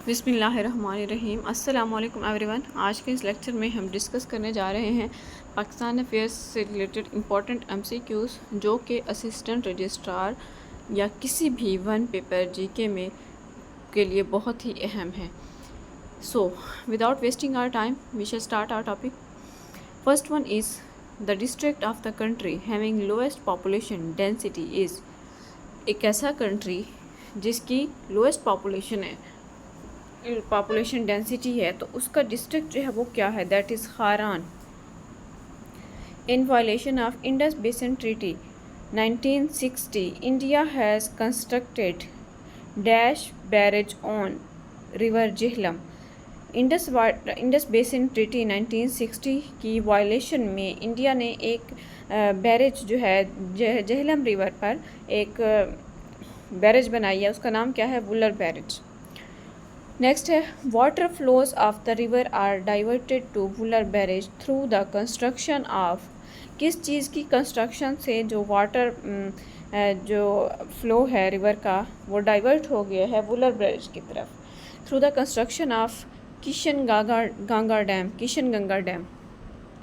بسم اللہ الرحمن الرحیم۔ السلام علیکم ایوری ون۔ آج کے اس لیکچر میں ہم ڈسکس کرنے جا رہے ہیں پاکستان افیئرس سے ریلیٹڈ امپورٹنٹ MCQs جو کہ اسسٹنٹ رجسٹرار یا کسی بھی ون پیپر GK میں کے لیے بہت ہی اہم ہے۔ So without wasting our time we shall start our topic. First one is the district of the country having lowest population density is. ایک ایسا کنٹری جس کی لوئسٹ پاپولیشن ڈینسٹی ہے تو اس کا ڈسٹرکٹ جو ہے وہ کیا ہے، that is Kharan. In violation of Indus basin treaty 1960 India has constructed dash barrage on river Jhelum. Indus basin treaty 1960 کی وائلیشن میں انڈیا نے ایک بیریج جو ہے جہلم ریور پر ایک بیریج بنائی ہے، اس کا نام کیا ہے، وولر بیریج۔ نیکسٹ ہے water flows of the river are diverted to Wular barrage through the construction of. کس چیز کی کنسٹرکشن سے جو واٹر جو فلو ہے ریور کا وہ ڈائیورٹ ہو گیا ہے وولر بیریج کی طرف، through the construction of Kishan Ganga dam. Kishan Ganga dam.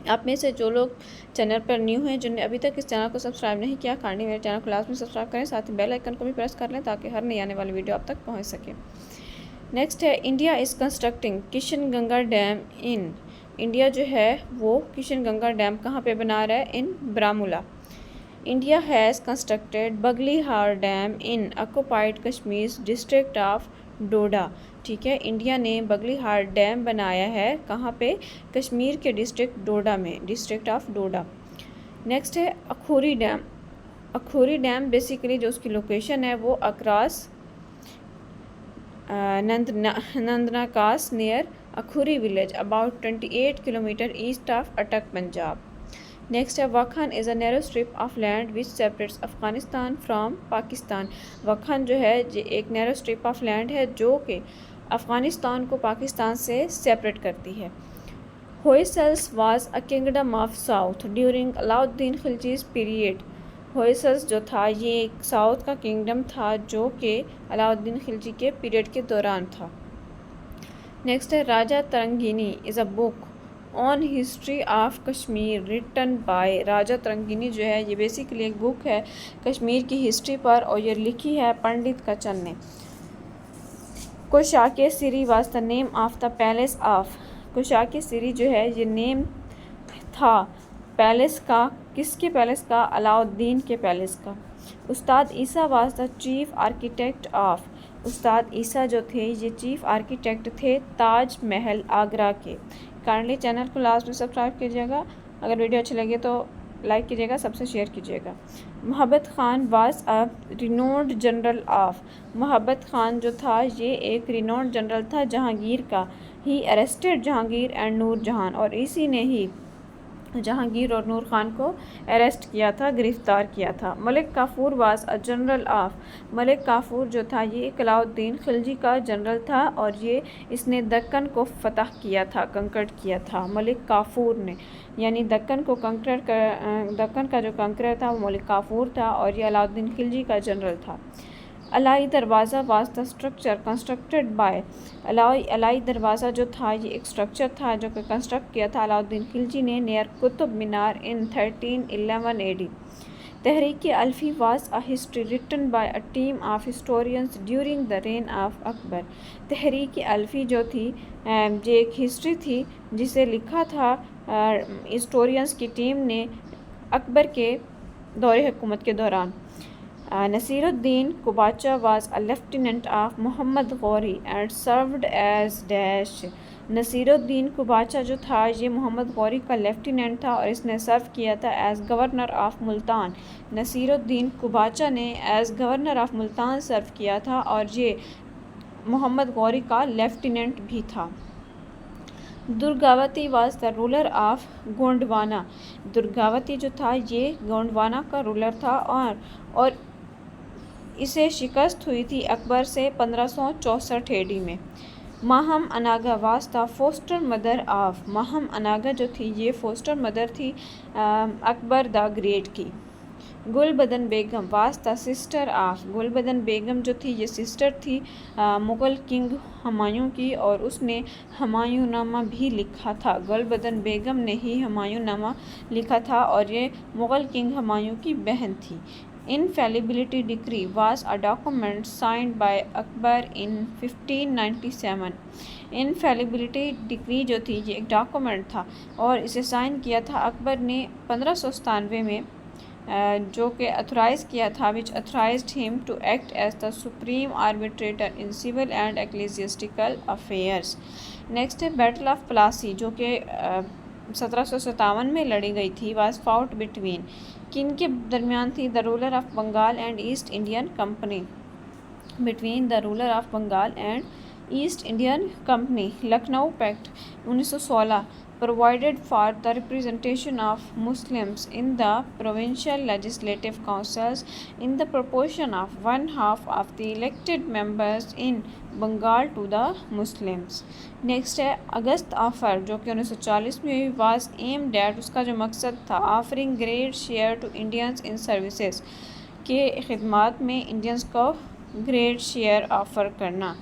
آپ میں سے جو لوگ چینل پر نیو ہیں، جن نے ابھی تک اس چینل کو سبسکرائب نہیں کیا، کائنڈلی میرے چینل کو لازمی سبسکرائب کریں، ساتھ ہی بیل آئیکن کو بھی پریس کر لیں تاکہ ہر نئی آنے والی ویڈیو آپ تک پہنچ سکے۔ نیکسٹ ہے India is constructing Kishan Ganga dam in. India جو ہے وہ کشن گنگا ڈیم کہاں پہ بنا رہا ہے، in Baramulla. India has constructed Baglihar dam in occupied Kashmir district of Doda. ٹھیک ہے، انڈیا نے بگلی ہار ڈیم بنایا ہے کہاں پہ، کشمیر کے ڈسٹرکٹ ڈوڈا میں، ڈسٹرکٹ آف ڈوڈا۔ نیکسٹ ہے Akhori dam. Akhori dam basically جو اس کی لوکیشن ہے وہ across Nandnakas near Akhori village about 28 kilometre east of Attock Punjab. Next ہے Wakhan is a narrow strip of land which separates Afghanistan from Pakistan. Wakhan جو ہے ایک نیرو اسٹرپ آف لینڈ ہے جو کہ افغانستان کو پاکستان سے سیپریٹ کرتی ہے۔ Hoysalas was a kingdom of south during Alauddin Khalji's period. Hoysalas جو تھا یہ ایک ساؤتھ کا کنگڈم تھا جو کہ علاؤالدین خلجی کے پیریڈ کے دوران تھا۔ نیکسٹ ہے Rajatarangini is a book on history of Kashmir written by. Rajatarangini جو ہے یہ بیسیکلی ایک بک ہے کشمیر کی ہسٹری پر اور یہ لکھی ہے پنڈت کچن نے۔ Kaushak Siri was the name of the palace of. Kaushak Siri جو ہے یہ نیم تھا پیلس کا، کس کے پیلس کا، علاؤالدین کے پیلس کا۔ Ustad Isa was the chief architect of. Ustad Isa جو تھے یہ چیف آرکیٹیکٹ تھے تاج محل آگرہ کے۔ کائنڈلی چینل کو لازمی سبسکرائب کیجیے گا، اگر ویڈیو اچھی لگے تو لائک کیجیے گا، سب سے شیئر کیجیے گا۔ Mohabbat Khan was a renowned general of. Mohabbat Khan جو تھا یہ ایک رینوڈ جنرل تھا جہانگیر کا۔ ہی اریسٹڈ جہانگیر اینڈ نور جہاں، اور اسی نے ہی جہانگیر اور نور خان کو اریسٹ کیا تھا، گرفتار کیا تھا۔ Malik Kafur was a general of. Malik Kafur جو تھا یہ علاؤالدین خلجی کا جنرل تھا اور اس نے دکن کو فتح کیا تھا، کنکرڈ کیا تھا ملک کافور نے، یعنی دکن کا جو کنکرر تھا وہ ملک کافور تھا اور یہ علاؤالدین خلجی کا جنرل تھا۔ علائی دروازہ was the structure constructed by. Alai دروازہ جو تھا یہ ایک اسٹرکچر تھا جو کہ کنسٹرکٹ کیا تھا علاؤالدین خلجی نے near Qutub Minar in 1311 AD۔ Tarikh Alfi was a history written by a team of historians during the reign of Akbar. Tarikh Alfi جو تھی یہ ایک ہسٹری تھی جسے لکھا تھا ہسٹورینز کی ٹیم نے اکبر کے دور حکومت کے دوران۔ Nasiruddin Qabacha was a lieutenant of Muhammad Ghori and served as dash. Nasiruddin Qabacha جو تھا یہ محمد غوری کا لیفٹیننٹ تھا اور اس نے سرو کیا تھا as governor of Multan. Nasiruddin Qabacha نے as governor of Multan serve کیا تھا اور یہ محمد غوری کا لیفٹیننٹ بھی تھا۔ Durgavati was the ruler of Gondwana. Durgavati جو تھا یہ گونڈوانا کا رولر تھا اور اسے شکست ہوئی تھی اکبر سے 1564 AD میں۔ Maham Anaga was the foster mother of. Maham Anaga جو تھی یہ فوسٹر مدر تھی اکبر دا گریٹ کی۔ گل بدن بیگم واز دا سسٹر آف، گل بدن بیگم جو تھی یہ سسٹر تھی مغل کنگ ہمایوں کی، اور اس نے ہمایوں نامہ بھی لکھا تھا۔ گل بدن بیگم نے ہی ہمایوں نامہ لکھا تھا اور یہ مغل کنگ ہمایوں کی بہن تھی۔ Infallibility decree was a document signed by Akbar in 1597۔ Infallibility decree جو تھی یہ ایک ڈاکومنٹ تھا اور اسے سائن کیا تھا اکبر نے 1597 میں، جو کہ اتھورائز کیا تھا which authorized him to act as the supreme arbitrator in civil and ecclesiastical affairs۔ Next ہے بیٹل آف پلاسی جو کہ 1757 میں لڑی گئی تھی، was fought between، کن کے درمیان تھی؟ the ruler of Bengal and East Indian Company، between the ruler of Bengal and East Indian Company۔ Lucknow packet 1916 provided for the representation of Muslims in the provincial legislative councils in the proportion of 1/2 of the elected members in Bengal to the Muslims۔ Next ہے اگست offer جو کہ 1940 میں ہوئی، was aimed at، اس کا جو مقصد تھا offering great share to Indians in services، کہ خدمات میں انڈینس کو گریٹ شیئر آفر کرنا،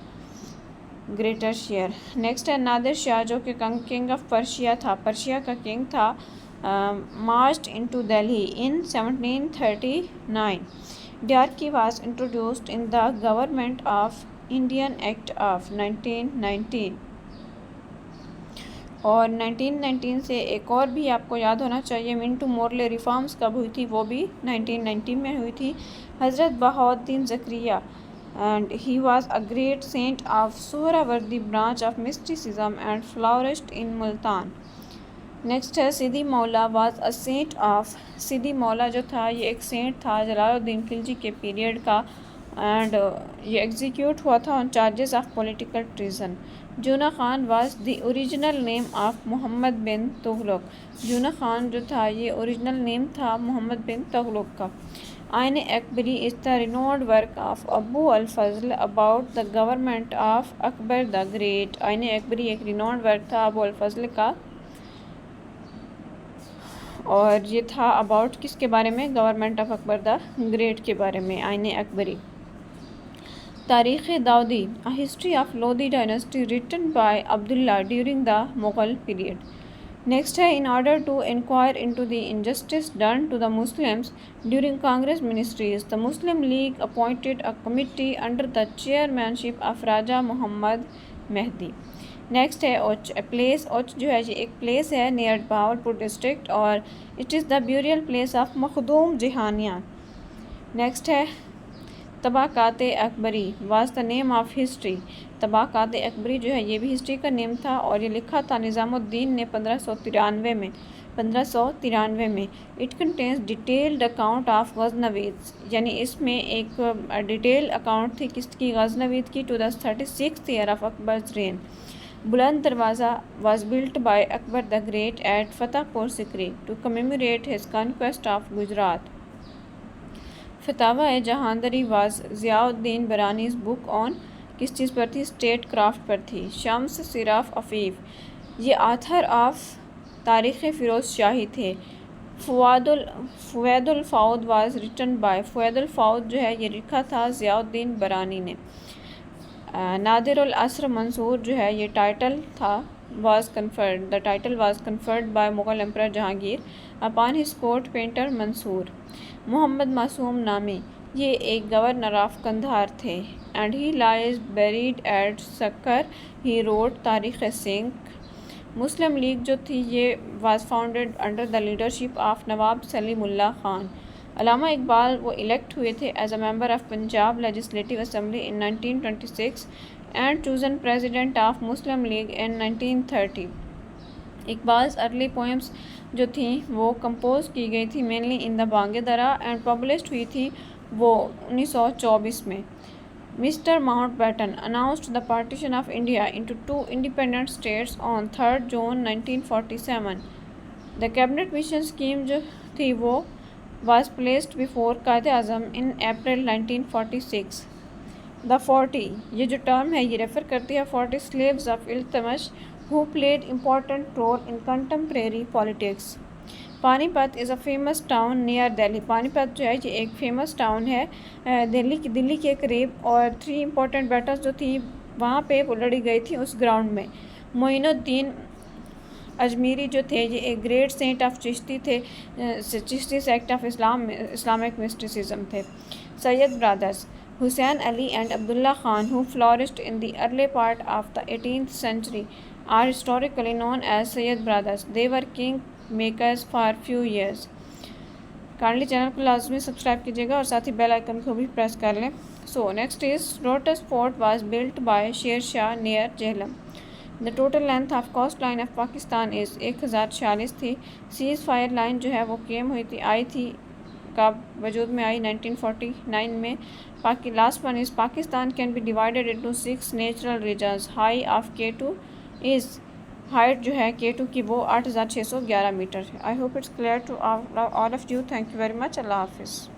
گریٹر شیئر۔ نیکسٹ ہے نادر شاہ جو کہ کنگ آف پرشیا تھا، پرشیا کا کنگ تھا، marched into Delhi in 1739۔ Diarchy was introduced in the government of Indian act of 1919۔ اور 1919 سے ایک اور بھی آپ کو یاد ہونا چاہیے، منٹو مورلے ریفارمز کب ہوئی تھی؟ وہ بھی 1919 میں ہوئی تھی۔ حضرت بہاؤالدین زکریا and he was a great saint of Sohrawardi branch of mysticism and flourished in Multan۔ Next ہے سیدی مولا was a saint of، سیدی مولا جو تھا یہ ایک سینٹ تھا جلال الدین خلجی کے پیریڈ کا، اینڈ یہ ایگزیکیوٹ ہوا تھا on charges of political treason۔ جونا Khan was the original name of محمد بن تغلق، جونا خان جو تھا یہ اوریجنل نیم تھا محمد بن تغلق کا۔ آئین Akbari is the renowned work of Abu al Fazl about the government of Akbar the Great۔ آئین اکبری ایک رینوڈ ورک تھا ابو الفضل کا، اور یہ تھا اباؤٹ کس کے بارے میں؟ Government of Akbar the great کے بارے میں، آئین اکبری۔ تاریخ داؤدی A history of Lodi dynasty written by Abdullah during the Mughal period۔ Next ہے in order to inquire into the injustice done to the Muslims during Congress ministries the Muslim League appointed a committee under the chairmanship of Raja Muhammad Mehdi۔ Next ہے اوچ place, اوچ جو ہے یہ ایک place ہے near Bahawalpur district اور it is the burial place of Makhdoom Jahaniyan. Next ہے Tabaqat Akbari was the name of history, Tabaqat Akbari جو ہے یہ بھی ہسٹری کا نیم تھا اور یہ لکھا تھا نظام الدین نے 1593 میں۔ It contains detailed account of Ghaznavis, یعنی اس میں ایک ڈیٹیل اکاؤنٹ تھی کس کی؟ غزنوید کی، to the 36th year of Akbar's reign۔ بلند دروازہ was built by Akbar the Great at فتح پور سکری to commemorate his conquest of Gujarat. فتاوی جہاندری was Zia Uddin برانی's book on، کس چیز پر تھی؟ اسٹیٹ کرافٹ پر تھی۔ شمس صراف عفیف یہ آتھر آف تاریخ فیروز شاہی تھے۔ فوید الفاؤد was written by، فوید الفاؤد جو ہے یہ لکھا تھا ضیاء الدین برانی نے۔ نادر العصر منصور جو ہے یہ ٹائٹل تھا was conferred، the title was conferred by Mughal Emperor Jahangir upon his court painter منصور۔ محمد معصوم نامی یہ ایک گورنر آف قندھار تھے and he lies buried at Sukkur. he wrote تاریخ سنگھ۔ مسلم لیگ جو تھی یہ was founded under the leadership of نواب سلیم اللہ خان۔ علامہ اقبال وہ الیکٹ ہوئے تھے as a member of Punjab legislative assembly in 1926 and chosen president of Muslim League in 1930۔ Iqbal's early poems جو تھیں وہ کمپوز کی گئی تھی mainly in the Bang-e-Dara and published ہوئی تھی وہ 1924 میں۔ Mister Mountbatten announced the partition of India into two independent states on 3rd June 1947۔ the cabinet mission scheme جو تھی وہ was placed before Quaid Azam in April 1946۔ the 40 یہ جو term ہے یہ ریفر کرتی ہے 40 slaves of Iltutmish who played important role in contemporary politics۔ Panipat is a famous town near Delhi. Panipat جو ہے یہ ایک فیمس ٹاؤن ہے دلی کے قریب، اور 3 امپورٹنٹ بیٹلز جو تھی وہاں پہ وہ لڑی گئی تھی اس گراؤنڈ میں. معین الدین اجمیری جو تھے یہ ایک گریٹ سینٹ آف چشتی تھے، Chishti sect of Islamic mysticism تھے. Sayyid brothers Hussain Ali and Abdullah Khan who flourished in the early part of the 18th century are historically known as Sayyid brothers. They were king makers for few years. Kindly channel کو لازمی subscribe کیجیے گا اور ساتھ ہی bell icon کو بھی press کر لیں. So next is lotus fort was built by Sher Shah near Jhelum. The total length of coast line of Pakistan is 1046 تھی. سیز فائر لائن جو ہے وہ قائم ہوئی تھی کا وجود میں آئی 1949 میں. Last one is Pakistan can be divided into 6 natural regions. High of K2 is height جو ہے K2 کی وہ 8611 میٹر ہے. I hope it's clear to all of you. Thank you very much. اللہ حافظ.